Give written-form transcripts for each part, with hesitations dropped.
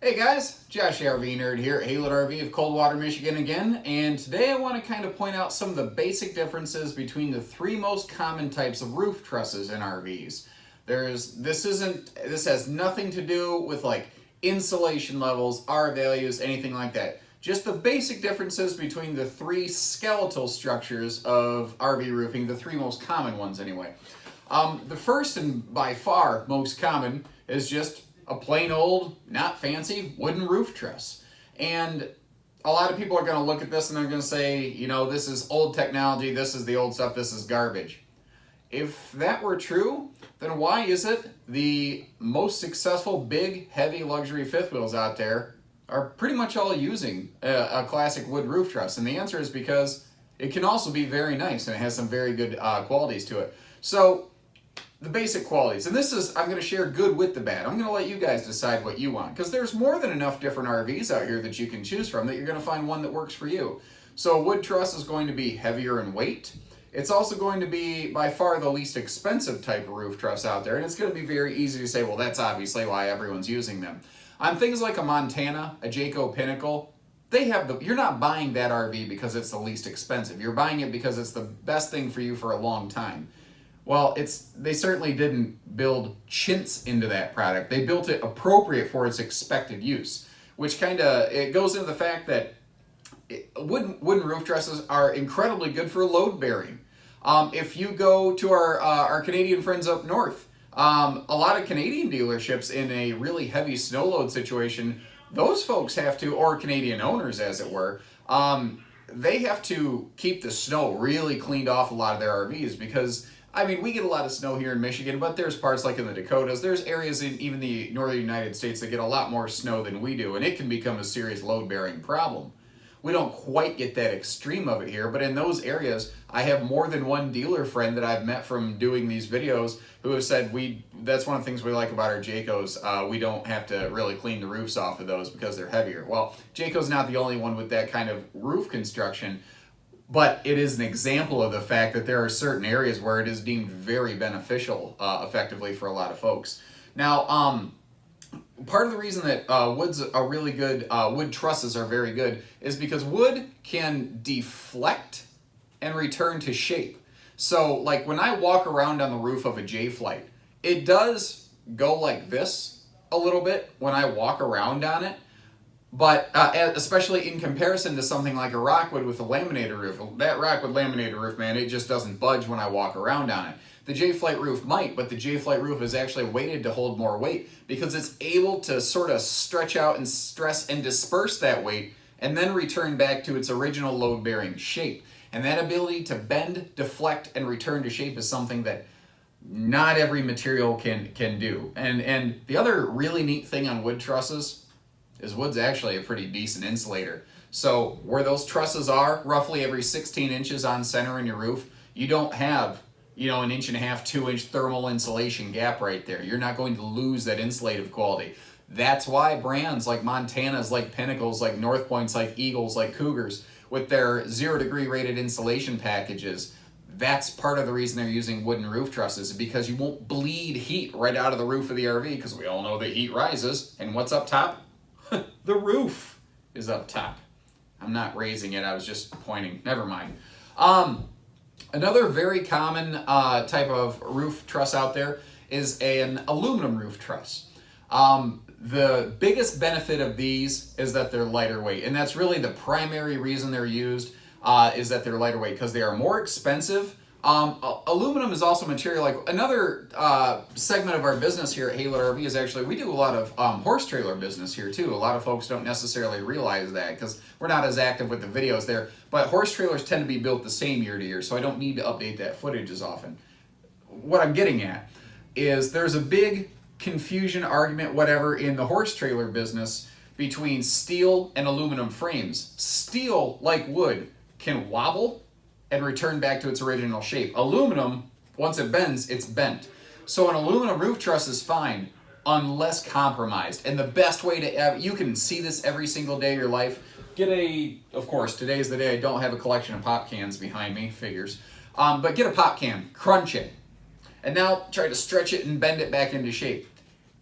Hey guys, Josh the RV Nerd here at Haylett RV of Coldwater, Michigan again, and today I want to kind of point out some of the basic differences between the three most common types of roof trusses in RVs. This has nothing to do with like insulation levels, R values, anything like that. Just the basic differences between the three skeletal structures of RV roofing, the three most common ones anyway. The first and by far most common is just a plain old, not fancy, wooden roof truss. And a lot of people are going to look at this and they're going to say, you know, this is old technology, this is the old stuff, this is garbage. If that were true, then why is it the most successful big, heavy luxury fifth wheels out there are pretty much all using a classic wood roof truss? And the answer is because it can also be very nice and it has some very good qualities to it. So the basic qualities, and I'm going to share good with the bad. I'm going to let you guys decide what you want, because there's more than enough different RVs out here that you can choose from that you're going to find one that works for you. So a wood truss is going to be heavier in weight. It's also going to be by far the least expensive type of roof truss out there, and it's going to be very easy to say, well, that's obviously why everyone's using them. On things like a Montana, a Jayco Pinnacle, you're not buying that RV because it's the least expensive. You're buying it because it's the best thing for you for a long time. Well, they certainly didn't build chintz into that product. They built it appropriate for its expected use, which it goes into the fact that wooden roof trusses are incredibly good for load bearing. If you go to our Canadian friends up north, a lot of Canadian dealerships in a really heavy snow load situation, those folks have to, or Canadian owners as it were, they have to keep the snow really cleaned off a lot of their RVs because, I mean, we get a lot of snow here in Michigan, but there's parts like in the Dakotas, there's areas in even the northern United States that get a lot more snow than we do, and it can become a serious load-bearing problem. We don't quite get that extreme of it here, but in those areas, I have more than one dealer friend that I've met from doing these videos who have said that's one of the things we like about our Jaycos. We don't have to really clean the roofs off of those because they're heavier. Well, Jayco's not the only one with that kind of roof construction, but it is an example of the fact that there are certain areas where it is deemed very beneficial effectively for a lot of folks. Now, part of the reason that wood trusses are very good is because wood can deflect and return to shape. So like when I walk around on the roof of a J-Flight, it does go like this a little bit when I walk around on it. But especially in comparison to something like a Rockwood with a laminated roof. That Rockwood laminated roof, man, it just doesn't budge when I walk around on it. The J-Flight roof might, but the J-Flight roof is actually weighted to hold more weight because it's able to sort of stretch out and stress and disperse that weight and then return back to its original load-bearing shape. And that ability to bend, deflect, and return to shape is something that not every material can do. And the other really neat thing on wood trusses is wood's actually a pretty decent insulator. So where those trusses are, roughly every 16 inches on center in your roof, you don't have, you know, 1.5 inch, 2 inch thermal insulation gap right there. You're not going to lose that insulative quality. That's why brands like Montanas, like Pinnacles, like North Points, like Eagles, like Cougars, with their 0 degree rated insulation packages, that's part of the reason they're using wooden roof trusses, because you won't bleed heat right out of the roof of the RV, because we all know that heat rises. And what's up top? The roof is up top. I'm not raising it, I was just pointing. Never mind. Another very common type of roof truss out there is an aluminum roof truss. The biggest benefit of these is that they're lighter weight, and that's really the primary reason they're used, is that they're lighter weight, because they are more expensive. Aluminum is also material, like another segment of our business here at Haylett RV is actually, we do a lot of horse trailer business here too. A lot of folks don't necessarily realize that because we're not as active with the videos there, but horse trailers tend to be built the same year to year, so I don't need to update that footage as often. What I'm getting at is there's a big confusion, argument, whatever, in the horse trailer business between steel and aluminum frames. Steel, like wood, can wobble and return back to its original shape. Aluminum, once it bends, it's bent. So an aluminum roof truss is fine unless compromised. And the best way to, you can see this every single day of your life. Of course, today's the day I don't have a collection of pop cans behind me, figures. But get a pop can, crunch it, and now try to stretch it and bend it back into shape.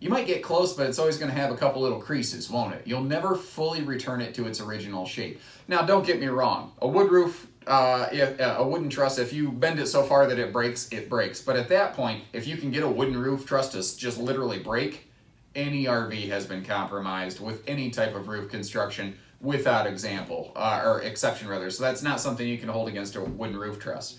you might get close, but it's always going to have a couple little creases, won't it? You'll never fully return it to its original shape. Now, don't get me wrong. A wood roof, a wooden truss, if you bend it so far that it breaks, it breaks. But at that point, if you can get a wooden roof truss to just literally break, any RV has been compromised with any type of roof construction without exception rather. So that's not something you can hold against a wooden roof truss.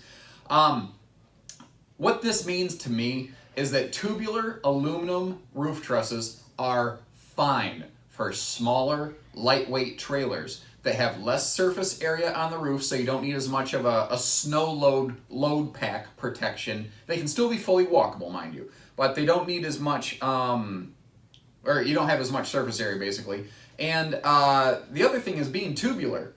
What this means to me is that tubular aluminum roof trusses are fine for smaller, lightweight trailers that have less surface area on the roof, so you don't need as much of a snow load pack protection. They can still be fully walkable, mind you, but they don't need as much, or you don't have as much surface area, basically. And the other thing is being tubular.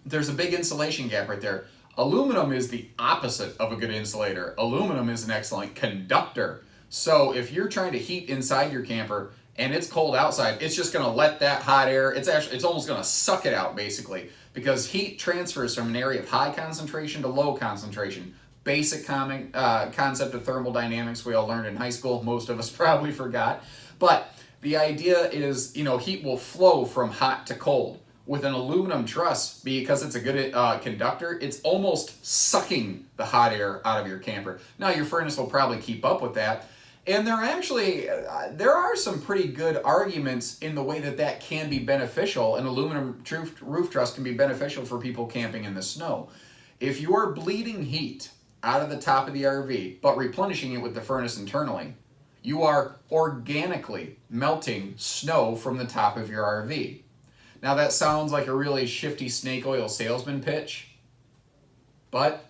There's a big insulation gap right there. Aluminum is the opposite of a good insulator. Aluminum is an excellent conductor. So if you're trying to heat inside your camper and it's cold outside, it's just going to let that hot air, it's almost going to suck it out, basically, because heat transfers from an area of high concentration to low concentration. Basic concept of thermodynamics we all learned in high school. Most of us probably forgot. But the idea is, heat will flow from hot to cold. With an aluminum truss, because it's a good conductor, it's almost sucking the hot air out of your camper. Now, your furnace will probably keep up with that. And there are some pretty good arguments in the way that can be beneficial. An aluminum roof truss can be beneficial for people camping in the snow. If you are bleeding heat out of the top of the RV, but replenishing it with the furnace internally, you are organically melting snow from the top of your RV. Now that sounds like a really shifty snake oil salesman pitch, but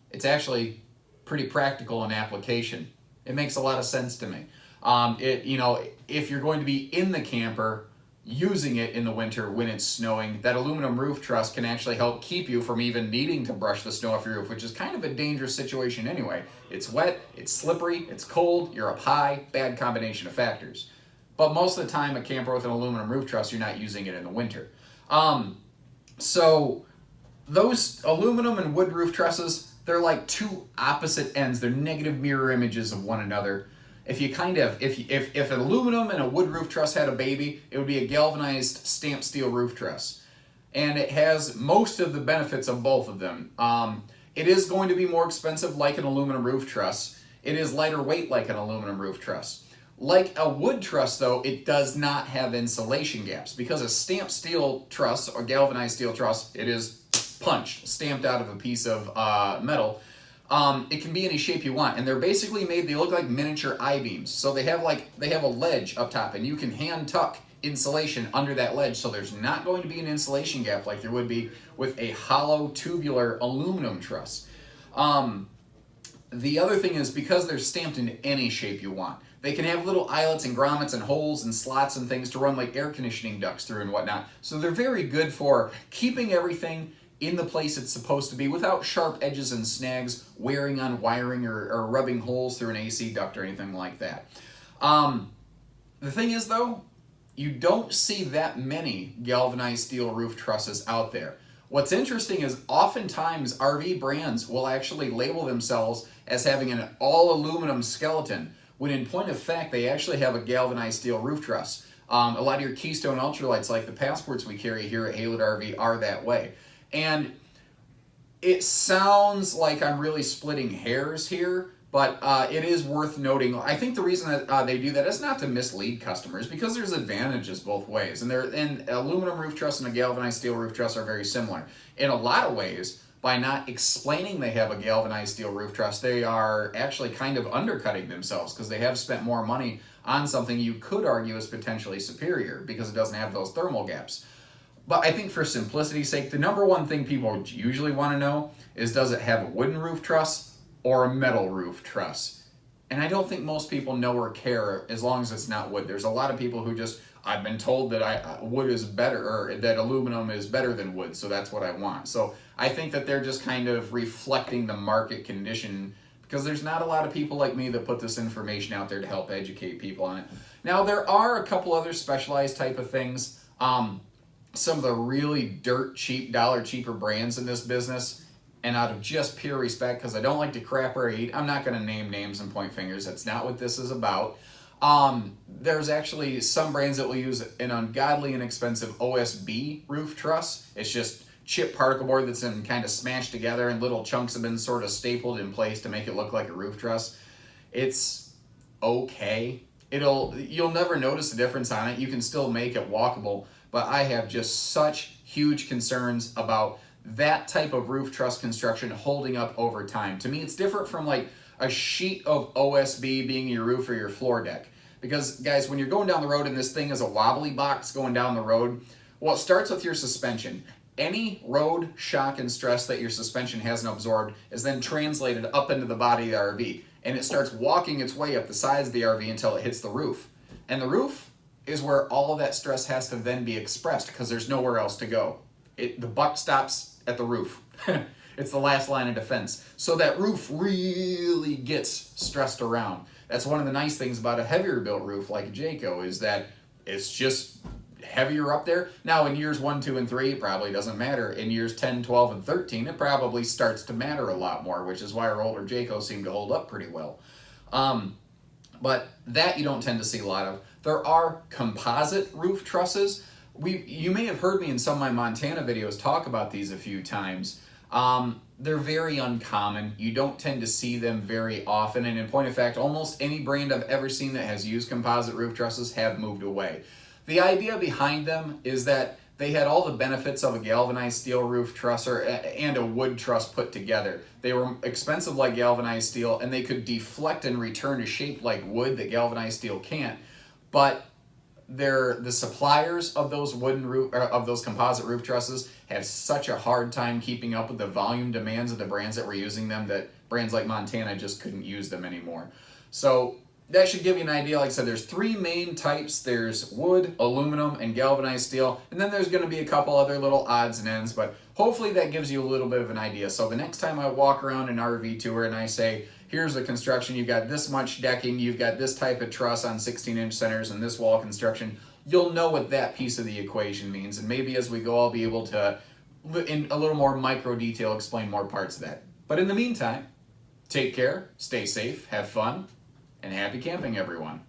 it's actually pretty practical in application. It makes a lot of sense to me. If you're going to be in the camper using it in the winter when it's snowing, that aluminum roof truss can actually help keep you from even needing to brush the snow off your roof, which is kind of a dangerous situation anyway. It's wet, it's slippery, it's cold, you're up high, bad combination of factors. But most of the time, a camper with an aluminum roof truss, you're not using it in the winter. So those aluminum and wood roof trusses, they're like two opposite ends. They're negative mirror images of one another. If an aluminum and a wood roof truss had a baby, it would be a galvanized stamped steel roof truss. And it has most of the benefits of both of them. It is going to be more expensive like an aluminum roof truss. It is lighter weight like an aluminum roof truss. Like a wood truss, though, it does not have insulation gaps. Because a stamped steel truss or galvanized steel truss, it is punched, stamped out of a piece of metal. It can be any shape you want, and they're basically made, they look like miniature I-beams. So they have a ledge up top, and you can hand tuck insulation under that ledge, so there's not going to be an insulation gap like there would be with a hollow tubular aluminum truss. The other thing is, because they're stamped in any shape you want, they can have little eyelets and grommets and holes and slots and things to run like air conditioning ducts through and whatnot. So they're very good for keeping everything in the place it's supposed to be without sharp edges and snags, wearing on wiring or rubbing holes through an AC duct or anything like that. The thing is, though, you don't see that many galvanized steel roof trusses out there. What's interesting is oftentimes RV brands will actually label themselves as having an all-aluminum skeleton, when in point of fact, they actually have a galvanized steel roof truss. A lot of your Keystone Ultralights, like the Passports we carry here at Haylett RV, are that way. And it sounds like I'm really splitting hairs here, but it is worth noting. I think the reason that they do that is not to mislead customers, because there's advantages both ways. And aluminum roof truss and a galvanized steel roof truss are very similar. In a lot of ways, by not explaining they have a galvanized steel roof truss, they are actually kind of undercutting themselves, because they have spent more money on something you could argue is potentially superior because it doesn't have those thermal gaps. But I think for simplicity's sake, the number one thing people usually want to know is, does it have a wooden roof truss or a metal roof truss? And I don't think most people know or care as long as it's not wood. There's a lot of people who just, I've been told that wood is better, or that aluminum is better than wood, so that's what I want. So I think that they're just kind of reflecting the market condition, because there's not a lot of people like me that put this information out there to help educate people on it. Now, there are a couple other specialized type of things. Some of the really dirt cheap, dollar cheaper brands in this business, and out of just pure respect, because I don't like to crap or eat, I'm not going to name names and point fingers. That's not what this is about. There's actually some brands that will use an ungodly and expensive OSB roof truss. It's just chip particle board that's been kind of smashed together and little chunks have been sort of stapled in place to make it look like a roof truss. It's okay. You'll never notice the difference on it. You can still make it walkable, but I have just such huge concerns about that type of roof truss construction holding up over time. To me, it's different from like a sheet of OSB being your roof or your floor deck. Because guys, when you're going down the road and this thing is a wobbly box going down the road, well, it starts with your suspension. Any road shock and stress that your suspension hasn't absorbed is then translated up into the body of the RV, and it starts walking its way up the sides of the RV until it hits the roof. And the roof is where all of that stress has to then be expressed because there's nowhere else to go. The buck stops at the roof. It's the last line of defense. So that roof really gets stressed around. That's one of the nice things about a heavier built roof like a Jayco is that it's just heavier up there. Now in years 1, 2, and 3, it probably doesn't matter. In years 10, 12, and 13, it probably starts to matter a lot more, which is why our older Jaycos seem to hold up pretty well. But that you don't tend to see a lot of. There are composite roof trusses. You may have heard me in some of my Montana videos talk about these a few times. They're very uncommon. You don't tend to see them very often, and in point of fact, almost any brand I've ever seen that has used composite roof trusses have moved away. The idea behind them is that they had all the benefits of a galvanized steel roof truss and a wood truss put together. They were expensive like galvanized steel, and they could deflect and return to shape like wood that galvanized steel can't. But the suppliers of those those composite roof trusses have such a hard time keeping up with the volume demands of the brands that were using them that brands like Montana just couldn't use them anymore. So that should give you an idea. Like I said, there's 3 main types. There's wood, aluminum, and galvanized steel. And then there's going to be a couple other little odds and ends, but hopefully that gives you a little bit of an idea. So the next time I walk around an RV tour and I say, here's the construction, you've got this much decking, you've got this type of truss on 16-inch centers and this wall construction, you'll know what that piece of the equation means. And maybe as we go, I'll be able to, in a little more micro detail, explain more parts of that. But in the meantime, take care, stay safe, have fun, and happy camping, everyone.